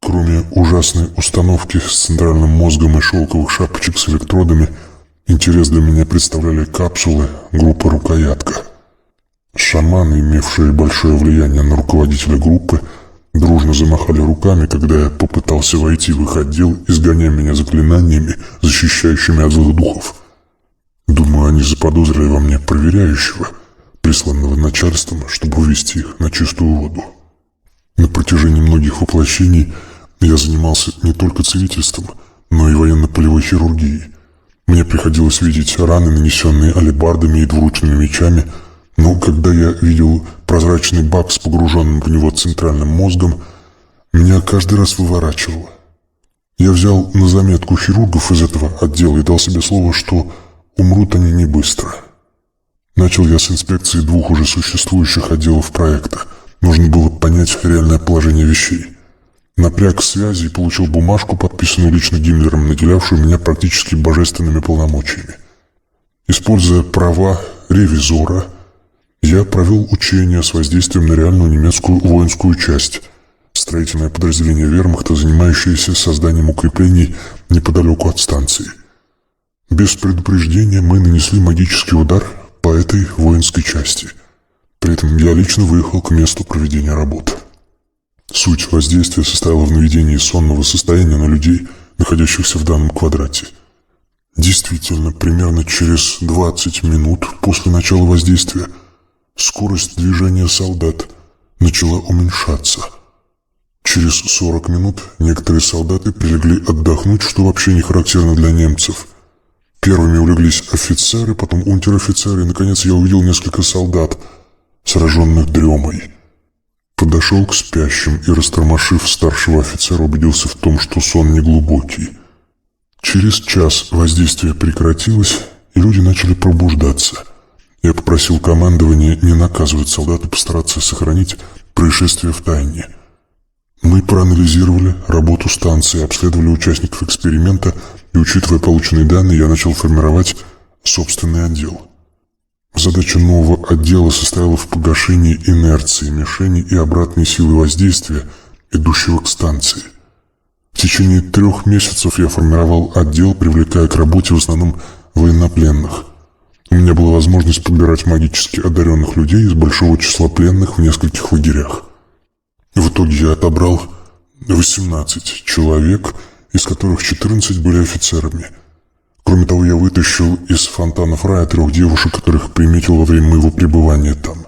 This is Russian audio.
Кроме ужасной установки с центральным мозгом и шелковых шапочек с электродами, интерес для меня представляли капсулы группы «Рукоятка». Шаманы, имевшие большое влияние на руководителя группы, дружно замахали руками, когда я попытался войти в их отдел, изгоняя меня заклинаниями, защищающими от злых духов. Думаю, они заподозрили во мне проверяющего, присланного начальством, чтобы увести их на чистую воду. На протяжении многих воплощений я занимался не только целительством, но и военно-полевой хирургией. Мне приходилось видеть раны, нанесенные алебардами и двуручными мечами, но когда я видел прозрачный бак с погруженным в него центральным мозгом, меня каждый раз выворачивало. Я взял на заметку хирургов из этого отдела и дал себе слово, что умрут они не быстро. Начал я с инспекции 2 уже существующих отделов проекта. Нужно было понять реальное положение вещей. Напряг связи и получил бумажку, подписанную лично Гиммлером, наделявшую меня практически божественными полномочиями. Используя права ревизора, я провел учения с воздействием на реальную немецкую воинскую часть, строительное подразделение вермахта, занимающееся созданием укреплений неподалеку от станции. Без предупреждения мы нанесли магический удар по этой воинской части. При этом я лично выехал к месту проведения работ. Суть воздействия состояла в наведении сонного состояния на людей, находящихся в данном квадрате. Действительно, примерно через 20 минут после начала воздействия скорость движения солдат начала уменьшаться. Через 40 минут некоторые солдаты прилегли отдохнуть, что вообще не характерно для немцев. Первыми улеглись офицеры, потом унтер-офицеры, и, наконец, я увидел несколько солдат, сраженных дремой. Подошел к спящим и, растормошив старшего офицера, убедился в том, что сон неглубокий. Через час воздействие прекратилось, и люди начали пробуждаться. Я попросил командования не наказывать солдат и постараться сохранить происшествие в тайне. Мы проанализировали работу станции, обследовали участников эксперимента, и, учитывая полученные данные, я начал формировать собственный отдел. Задача нового отдела состояла в погашении инерции мишени и обратной силы воздействия, идущего к станции. В течение 3 месяцев я формировал отдел, привлекая к работе в основном военнопленных. У меня была возможность подбирать магически одаренных людей из большого числа пленных в нескольких лагерях. В итоге я отобрал 18 человек, из которых 14 были офицерами. Кроме того, я вытащил из фонтанов рая 3 девушек, которых приметил во время моего пребывания там.